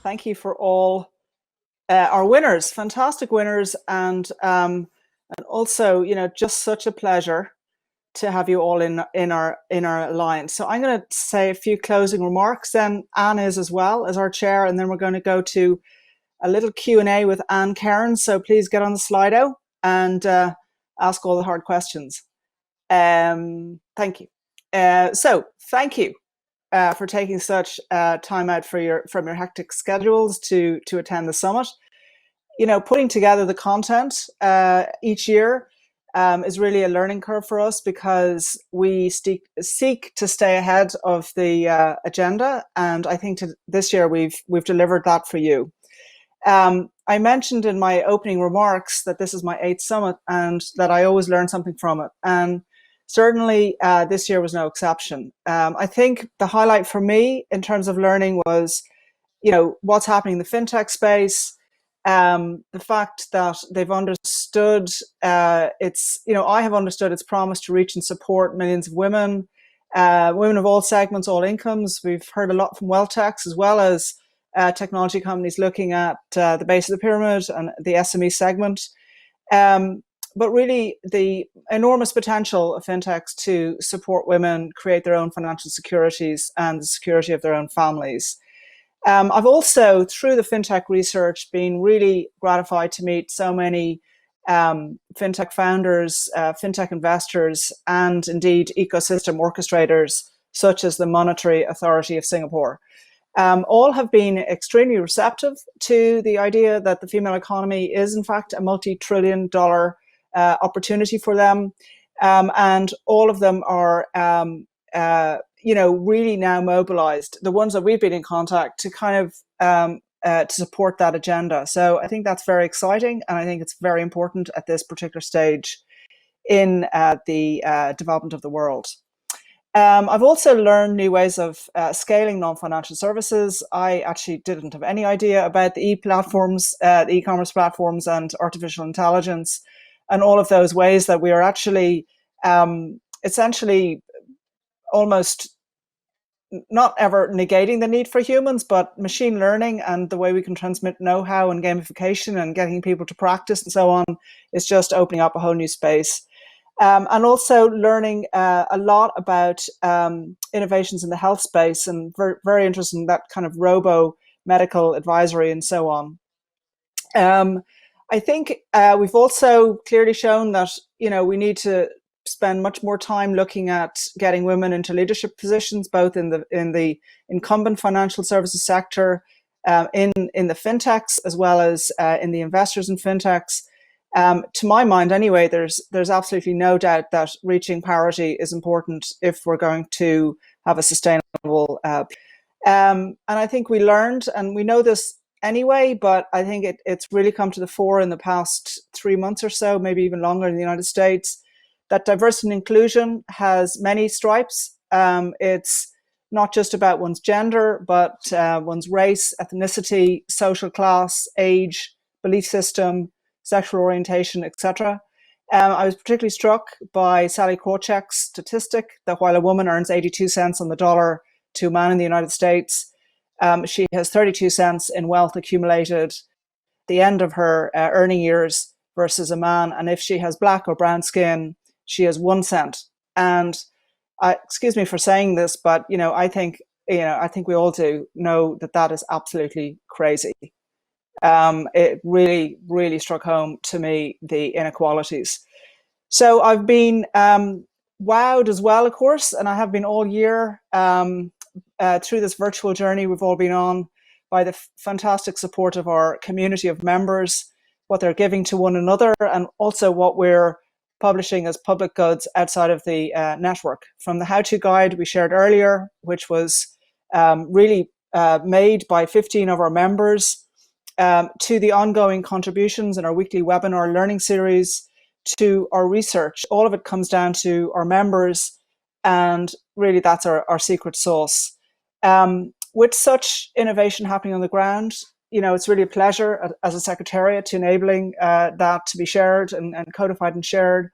Thank you for all our winners, fantastic winners, and also, just such a pleasure to have you all in our alliance. So I'm going to say a few closing remarks. Then Anne is as well as our chair, and then we're going to go to a little Q&A with Anne Cairns. So please get on the Slido and ask all the hard questions. Thank you. So thank you for taking such time out from your hectic schedules to attend the summit. Putting together the content each year is really a learning curve for us because we seek to stay ahead of the agenda, and I think this year we've delivered that for you. I mentioned in my opening remarks that this is my 8th summit and that I always learn something from it, and certainly this year was no exception. I think the highlight for me in terms of learning was, what's happening in the fintech space. The fact that they've understood I have understood its promise to reach and support millions of women, women of all segments, all incomes. We've heard a lot from wealth techs as well as technology companies looking at the base of the pyramid and the SME segment. But really the enormous potential of fintechs to support women create their own financial securities and the security of their own families. I've also, through the fintech research, been really gratified to meet so many fintech founders, fintech investors, and indeed ecosystem orchestrators, such as the Monetary Authority of Singapore. All have been extremely receptive to the idea that the female economy is, in fact, a multi-trillion-dollar opportunity for them. And all of them are really now mobilized, the ones that we've been in contact, to kind of to support that agenda. So I think that's very exciting, and I think it's very important at this particular stage in the development of the world. I've also learned new ways of scaling non-financial services. I actually didn't have any idea about the e-platforms, the e-commerce platforms and artificial intelligence, and all of those ways that we are actually essentially almost not ever negating the need for humans, but machine learning and the way we can transmit know-how and gamification and getting people to practice and so on is just opening up a whole new space. And also learning a lot about innovations in the health space, and very interested in that kind of robo-medical advisory and so on. I think we've also clearly shown that, we need to spend much more time looking at getting women into leadership positions, both in the incumbent financial services sector, in the fintechs, as well as in the investors in fintechs. To my mind, anyway, there's absolutely no doubt that reaching parity is important if we're going to have a sustainable. And I think we learned, and we know this anyway, but I think it's really come to the fore in the past 3 months or so, maybe even longer in the United States, that diversity and inclusion has many stripes. It's not just about one's gender, but one's race, ethnicity, social class, age, belief system, sexual orientation, etc. I was particularly struck by Sally Krawcheck's statistic that while a woman earns 82 cents on the dollar to a man in the United States, she has 32 cents in wealth accumulated at the end of her earning years versus a man. And if she has black or brown skin, she has 1 cent. And excuse me for saying this, but I think we all do know that that is absolutely crazy. It really, really struck home to me, the inequalities. So I've been wowed as well, of course, and I have been all year through this virtual journey we've all been on, by the fantastic support of our community of members, what they're giving to one another, and also what we're publishing as public goods outside of the network. From the how-to guide we shared earlier, which was really made by 15 of our members, to the ongoing contributions in our weekly webinar learning series, to our research. All of it comes down to our members, and really that's our secret sauce. With such innovation happening on the ground, it's really a pleasure as a secretariat to enabling that to be shared and codified and shared.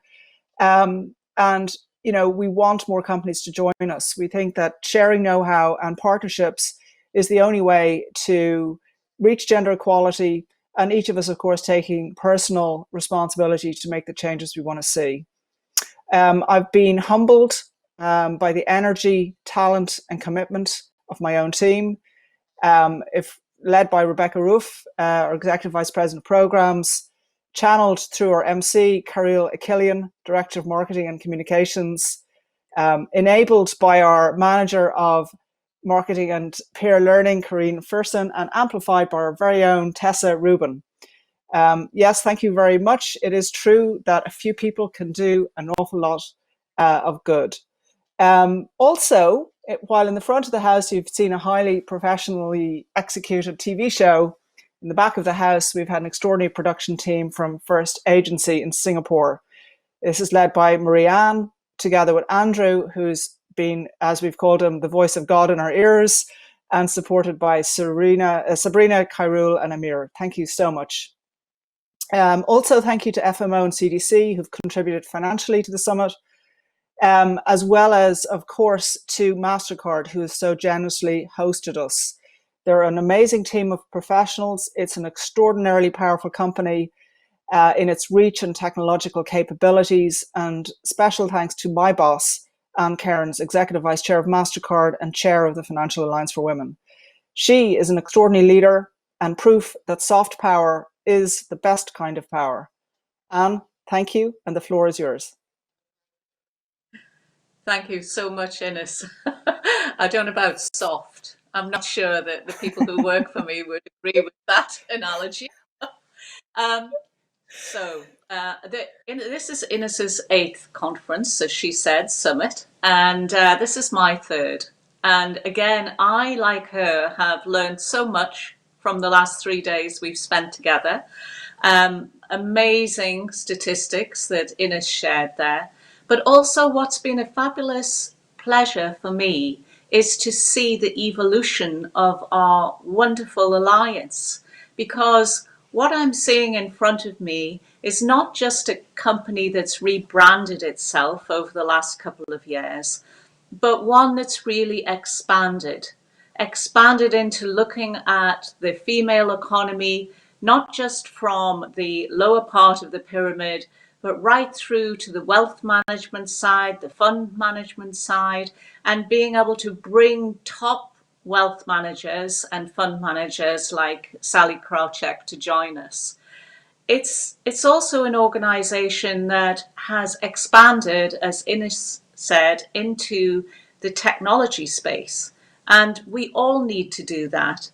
And we want more companies to join us. We think that sharing know-how and partnerships is the only way to reach gender equality, and each of us, of course, taking personal responsibility to make the changes we want to see. I've been humbled by the energy, talent, and commitment of my own team. If led by Rebecca Roof, our Executive Vice President of Programs, channeled through our MC, Caril Achillian, Director of Marketing and Communications, enabled by our Manager of Marketing and Peer Learning, Corrine Ferson, and amplified by our very own Tessa Rubin. Yes, thank you very much. It is true that a few people can do an awful lot of good. Also, while in the front of the house you've seen a highly professionally executed TV show, in the back of the house we've had an extraordinary production team from First Agency in Singapore. This is led by Marianne, together with Andrew, who's been, as we've called him, the voice of God in our ears, and supported by Sabrina, Khairul, and Amir. Thank you so much. Also, thank you to FMO and CDC, who've contributed financially to the summit, as well as, of course, to MasterCard, who has so generously hosted us. They're an amazing team of professionals. It's an extraordinarily powerful company in its reach and technological capabilities. And special thanks to my boss, Anne Cairns, Executive Vice Chair of MasterCard and Chair of the Financial Alliance for Women. She is an extraordinary leader and proof that soft power is the best kind of power. Anne, thank you, and the floor is yours. Thank you so much, Ines. I don't know about soft. I'm not sure that the people who work for me would agree with that analogy. This is Ines's 8th conference, as she said, summit, and this is my 3rd. And again, I, like her, have learned so much from the last 3 days we've spent together. Amazing statistics that Ines shared there. But also what's been a fabulous pleasure for me is to see the evolution of our wonderful alliance, because what I'm seeing in front of me is not just a company that's rebranded itself over the last couple of years, but one that's really expanded into looking at the female economy, not just from the lower part of the pyramid, but right through to the wealth management side, the fund management side, and being able to bring top wealth managers and fund managers like Sally Krawcheck to join us. It's also an organization that has expanded, as Ines said, into the technology space. And we all need to do that.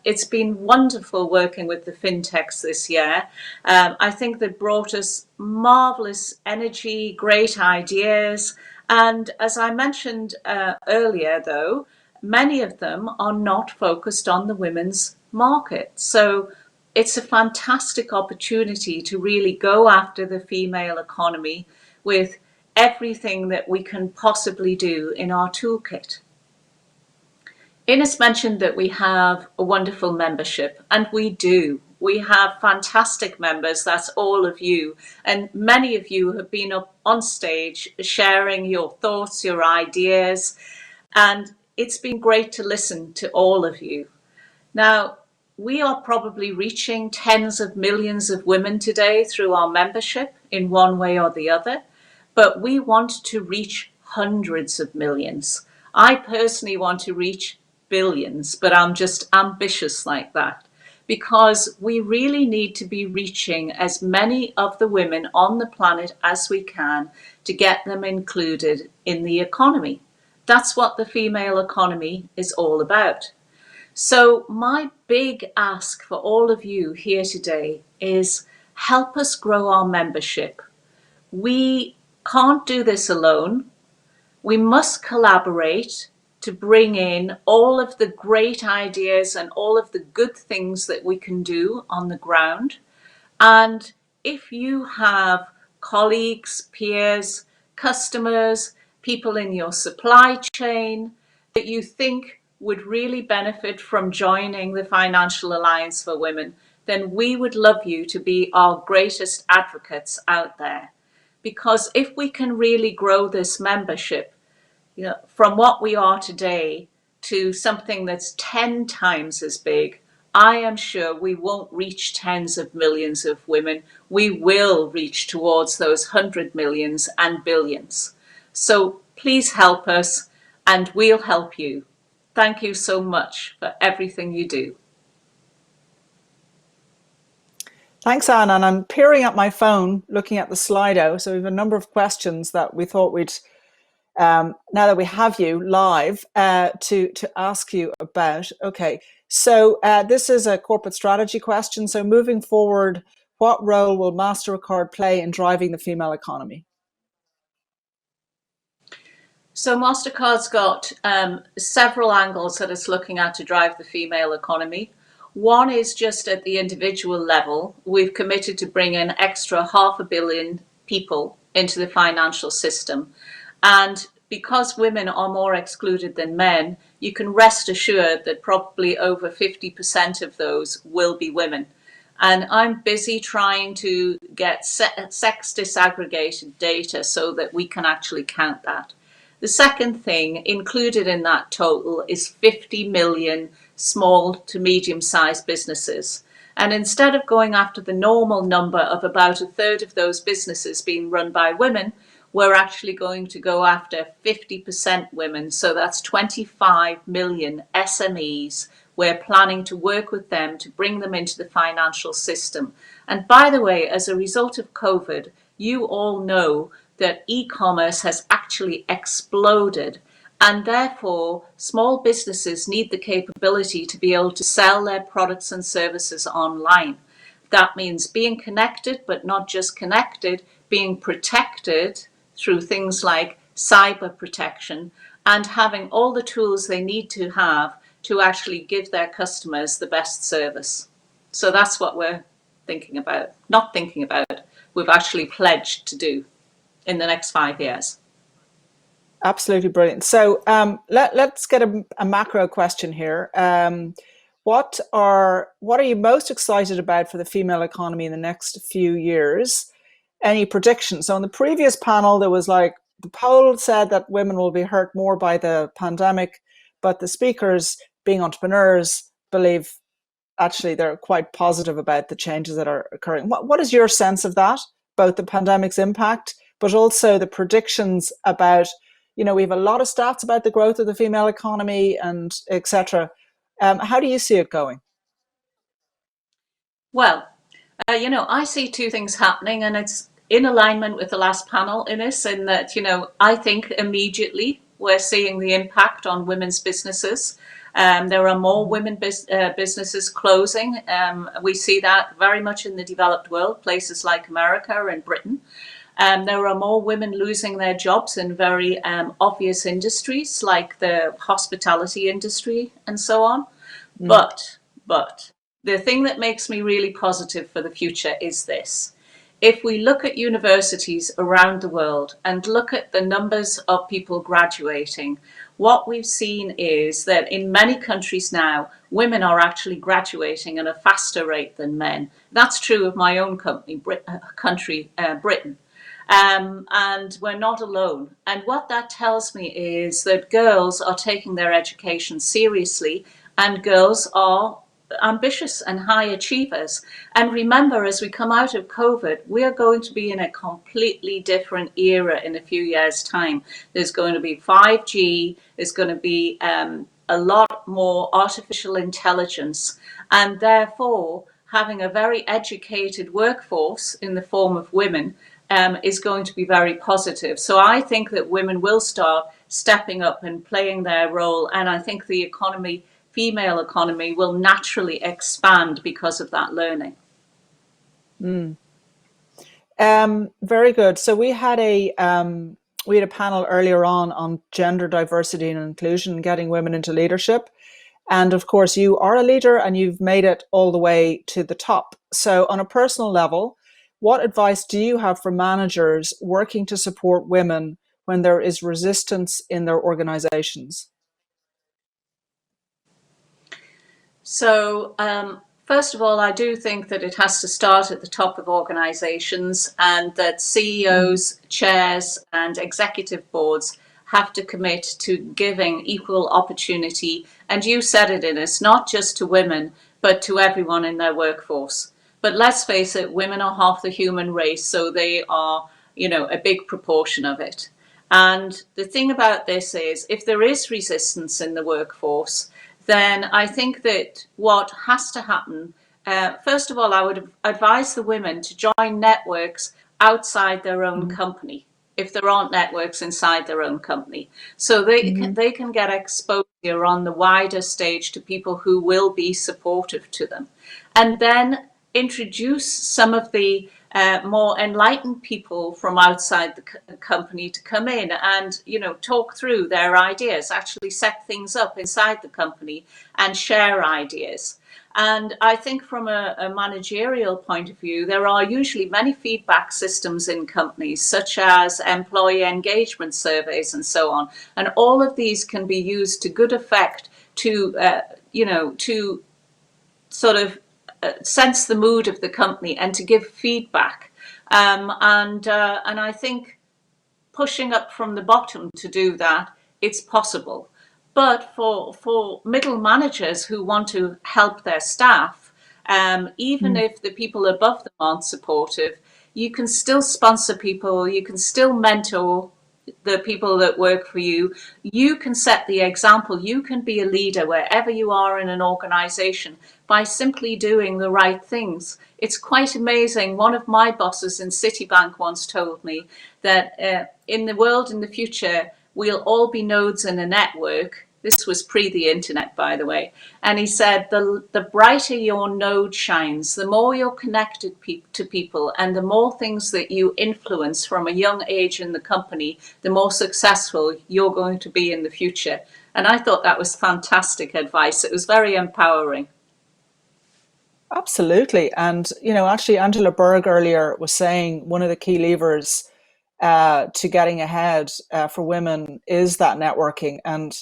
It's been wonderful working with the fintechs this year. I think they brought us marvelous energy, great ideas. And as I mentioned earlier, though, many of them are not focused on the women's market. So it's a fantastic opportunity to really go after the female economy with everything that we can possibly do in our toolkit. Ines mentioned that we have a wonderful membership, and we do. We have fantastic members, that's all of you. And many of you have been up on stage sharing your thoughts, your ideas, and it's been great to listen to all of you. Now, we are probably reaching tens of millions of women today through our membership in one way or the other, but we want to reach hundreds of millions. I personally want to reach billions, but I'm just ambitious like that, because we really need to be reaching as many of the women on the planet as we can to get them included in the economy. That's what the female economy is all about. So my big ask for all of you here today is help us grow our membership. We can't do this alone. We must collaborate to bring in all of the great ideas and all of the good things that we can do on the ground. And if you have colleagues, peers, customers, people in your supply chain that you think would really benefit from joining the Financial Alliance for Women, then we would love you to be our greatest advocates out there. Because if we can really grow this membership, from what we are today to something that's 10 times as big, I am sure we won't reach tens of millions of women. We will reach towards those 100 millions and billions. So please help us and we'll help you. Thank you so much for everything you do. Thanks, Anne. And I'm peering at my phone, looking at the Slido. So we have a number of questions that we thought we'd, now that we have you live, to ask you about. Okay, so this is a corporate strategy question. So moving forward, what role will MasterCard play in driving the female economy? So MasterCard's got several angles that it's looking at to drive the female economy. One is just at the individual level. We've committed to bring in extra 500 million people into the financial system. And because women are more excluded than men, you can rest assured that probably over 50% of those will be women. And I'm busy trying to get sex disaggregated data so that we can actually count that. The second thing included in that total is 50 million small to medium sized businesses. And instead of going after the normal number of about a third of those businesses being run by women, we're actually going to go after 50% women. So that's 25 million SMEs. We're planning to work with them to bring them into the financial system. And by the way, as a result of COVID, you all know that e-commerce has actually exploded, and therefore small businesses need the capability to be able to sell their products and services online. That means being connected, but not just connected, being protected through things like cyber protection, and having all the tools they need to have to actually give their customers the best service. So that's what we're thinking about, not thinking about, we've actually pledged to do in the next 5 years. Absolutely brilliant. So let's get a macro question here. What are you most excited about for the female economy in the next few years? Any predictions? So in the previous panel, there was like the poll said that women will be hurt more by the pandemic, but the speakers, being entrepreneurs, believe actually they're quite positive about the changes that are occurring. What is your sense of that, both the pandemic's impact, but also the predictions about, we have a lot of stats about the growth of the female economy and etc. How do you see it going? Well, I see two things happening, and it's in alignment with the last panel in this, in that, I think immediately we're seeing the impact on women's businesses. There are more women businesses closing. We see that very much in the developed world, places like America and Britain. There are more women losing their jobs in very obvious industries like the hospitality industry and so on. Mm. But the thing that makes me really positive for the future is this. If we look at universities around the world and look at the numbers of people graduating, what we've seen is that in many countries now, women are actually graduating at a faster rate than men. That's true of my own country, Britain. And we're not alone. And what that tells me is that girls are taking their education seriously, and girls are ambitious and high achievers. And remember, as we come out of COVID, we are going to be in a completely different era in a few years' time. There's going to be 5G, there's going to be a lot more artificial intelligence, and therefore having a very educated workforce in the form of women is going to be very positive. So I think that women will start stepping up and playing their role, and I think the female economy will naturally expand because of that learning. Mm. Very good. So we had a panel earlier on gender diversity and inclusion, getting women into leadership. And of course, you are a leader and you've made it all the way to the top. So on a personal level, what advice do you have for managers working to support women when there is resistance in their organizations? So, first of all, I do think that it has to start at the top of organizations, and that Mm. CEOs, chairs, and executive boards have to commit to giving equal opportunity. And you said it, Ines, not just to women, but to everyone in their workforce. But let's face it, women are half the human race, so they are, a big proportion of it. And the thing about this is, if there is resistance in the workforce, then I think that what has to happen, first of all, I would advise the women to join networks outside their own Mm-hmm. company if there aren't networks inside their own company. So they can get exposure on the wider stage to people who will be supportive to them. And then introduce some of the more enlightened people from outside the company to come in and talk through their ideas, actually set things up inside the company and share ideas. And I think from a managerial point of view, there are usually many feedback systems in companies, such as employee engagement surveys and so on. And all of these can be used to good effect to sort of sense the mood of the company and to give feedback. And I think pushing up from the bottom to do that, it's possible. But for middle managers who want to help their staff, even if the people above them aren't supportive, you can still sponsor people, you can still mentor the people that work for you. You can set the example. You can be a leader wherever you are in an organization by simply doing the right things. It's quite amazing. One of my bosses in Citibank once told me that in the world in the future, we'll all be nodes in a network. This was pre the internet, by the way. And he said, the brighter your node shines, the more you're connected to people, and the more things that you influence from a young age in the company, the more successful you're going to be in the future. And I thought that was fantastic advice. It was very empowering. Absolutely. And, actually, Angela Berg earlier was saying one of the key levers to getting ahead for women is that networking. And,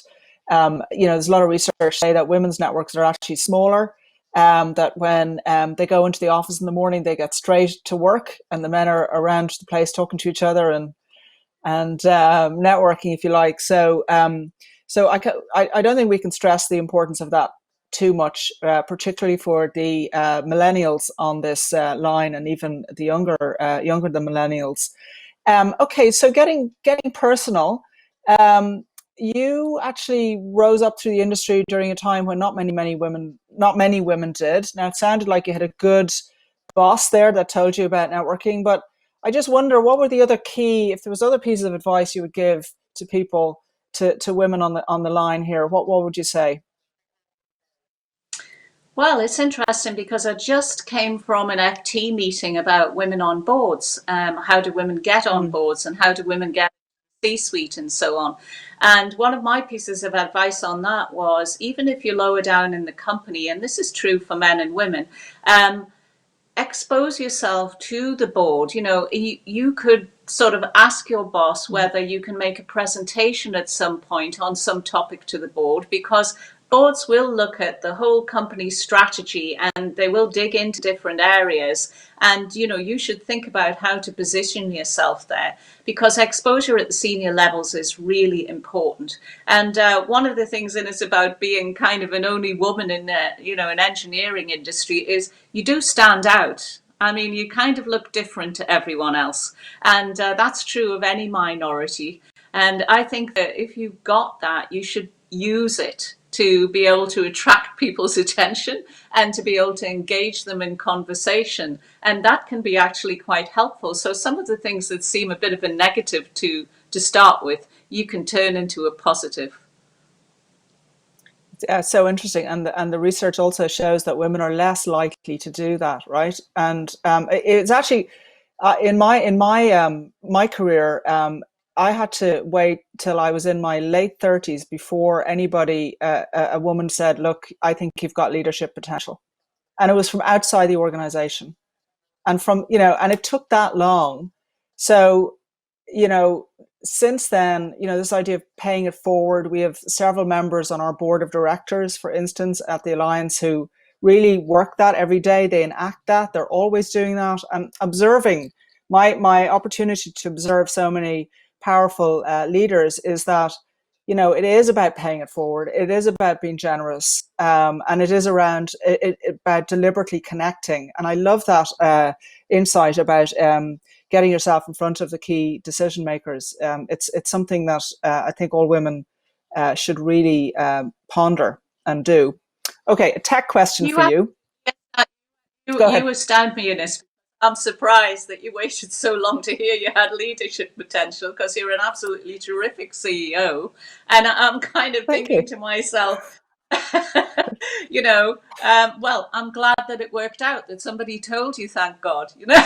there's a lot of research say that women's networks are actually smaller, that when they go into the office in the morning, they get straight to work and the men are around the place talking to each other and networking, if you like. So I don't think we can stress the importance of that too much, particularly for the millennials on this line, and even the younger than millennials. Okay, so getting personal. Um, you actually rose up through the industry during a time when not many women did. Now it sounded like you had a good boss there that told you about networking, but I just wonder what were the other key, if there was other pieces of advice you would give to people, to women on the line here. What would you say? Well, it's interesting because I just came from an FT meeting about women on boards. How do women get on Mm, boards and how do women get C-suite and so on. And one of my pieces of advice on that was, even if you're lower down in the company, and this is true for men and women, um, expose yourself to the board. You could sort of ask your boss mm, whether you can make a presentation at some point on some topic to the board, because boards will look at the whole company strategy and they will dig into different areas. And you should think about how to position yourself there, because exposure at the senior levels is really important. And one of the things in it's about being kind of an only woman in the an engineering industry is you do stand out. I mean, you kind of look different to everyone else, and that's true of any minority. And I think that if you've got that, you should use it to be able to attract people's attention and to be able to engage them in conversation. And that can be actually quite helpful. So some of the things that seem a bit of a negative to start with, you can turn into a positive. so interesting, and the research also shows that women are less likely to do that, right? And it's actually in my career, I had to wait till I was in my late 30s before anybody, a woman said, "Look, I think you've got leadership potential," and it was from outside the organization. And it took that long. So, you know since then, this idea of paying it forward, we have several members on our board of directors, for instance, at the alliance, who really work that every day. They enact that, they're always doing that. And observing, my opportunity to observe so many powerful leaders is that it is about paying it forward. It is about being generous, and it is around about deliberately connecting. And I love that insight about getting yourself in front of the key decision makers. It's something that I think all women should really ponder and do. Okay, a tech question You for have, you. you, Go you ahead. astound me, Ines. I'm surprised that you waited so long to hear you had leadership potential because you're an absolutely terrific CEO. And I'm kind of Thank thinking you. to myself, well, I'm glad that it worked out, that somebody told you, thank God, you know.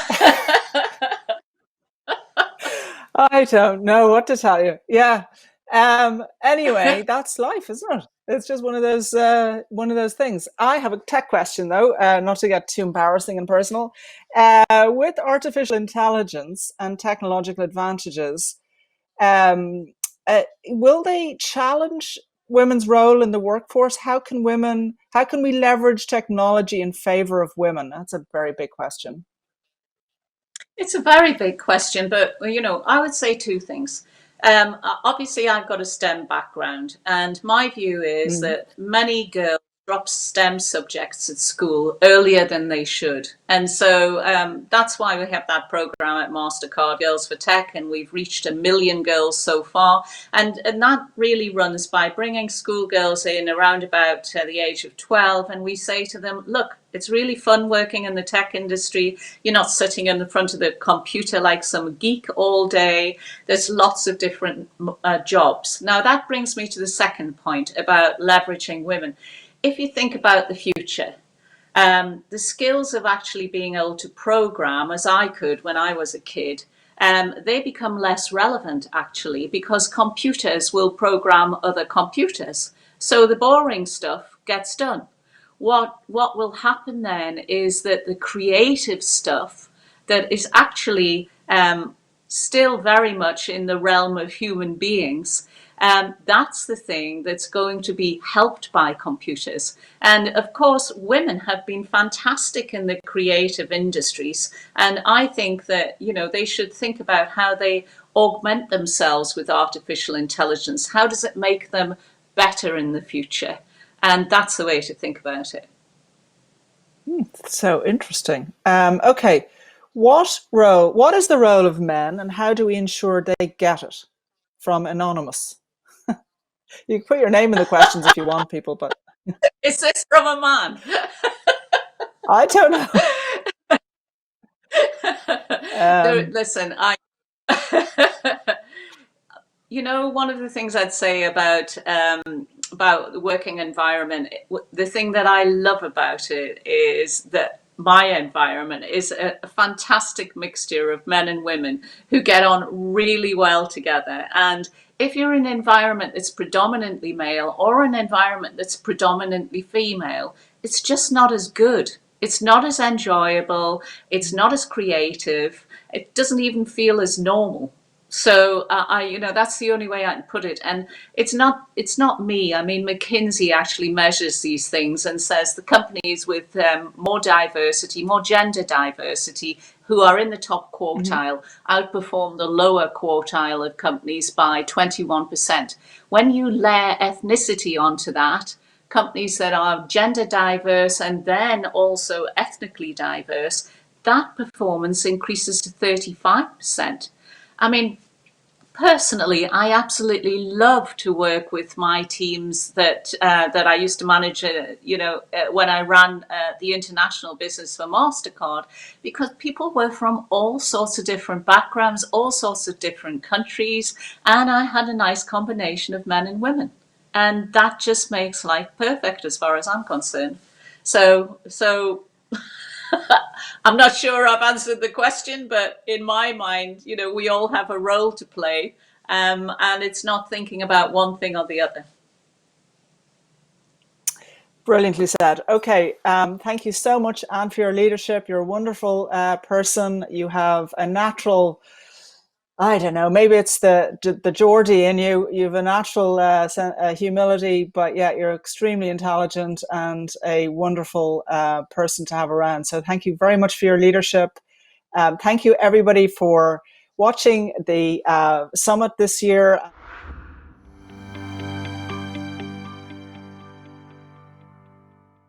I don't know what to tell you. Yeah. Anyway, that's life, isn't it? It's just one of those things. I have a tech question though, not to get too embarrassing and personal. With artificial intelligence and technological advantages, um, will they challenge women's role in the workforce? How can we leverage technology in favor of women? That's a very big question. It's a very big question, but I would say two things. Obviously, I've got a STEM background, and my view is Mm. that many girls drop STEM subjects at school earlier than they should. And so that's why we have that program at MasterCard Girls for Tech, and we've reached 1 million girls so far. And that really runs by bringing schoolgirls in around about the age of 12, and we say to them, look, it's really fun working in the tech industry. You're not sitting in the front of the computer like some geek all day. There's lots of different jobs. Now, that brings me to the second point about leveraging women. If you think about the future, the skills of actually being able to program, as I could when I was a kid, they become less relevant actually because computers will program other computers. So the boring stuff gets done. What will happen then is that the creative stuff that is actually still very much in the realm of human beings, that's the thing that's going to be helped by computers. And of course, women have been fantastic in the creative industries. And I think that, they should think about how they augment themselves with artificial intelligence. How does it make them better in the future? And that's the way to think about it. So interesting. Okay, what is the role of men, and how do we ensure they get it? From anonymous. You can put your name in the questions if you want, people, but Is this from a man? I don't know. Um, Listen, I one of the things I'd say about the working environment, the thing that I love about it is that my environment is a fantastic mixture of men and women who get on really well together. And if you're in an environment that's predominantly male or an environment that's predominantly female, it's just not as good. It's not as enjoyable. It's not as creative. It doesn't even feel as normal. So that's the only way I can put it. And it's not me. I mean, McKinsey actually measures these things and says the companies with more diversity, more gender diversity, who are in the top mhm, quartile, outperform the lower quartile of companies by 21%. When you layer ethnicity onto that, companies that are gender diverse and then also ethnically diverse, that performance increases to 35%. I mean, personally, I absolutely love to work with my teams that I used to manage. When I ran the international business for Mastercard, because people were from all sorts of different backgrounds, all sorts of different countries, and I had a nice combination of men and women, and that just makes life perfect as far as I'm concerned. So I'm not sure I've answered the question, but in my mind, we all have a role to play, and it's not thinking about one thing or the other. brilliantly said. Okay, thank you so much, Anne, for your leadership. You're a wonderful person. You have a natural, I don't know, maybe it's the Geordie in you. You have a natural humility, but yet you're extremely intelligent and a wonderful person to have around. So thank you very much for your leadership. Thank you, everybody, for watching the summit this year.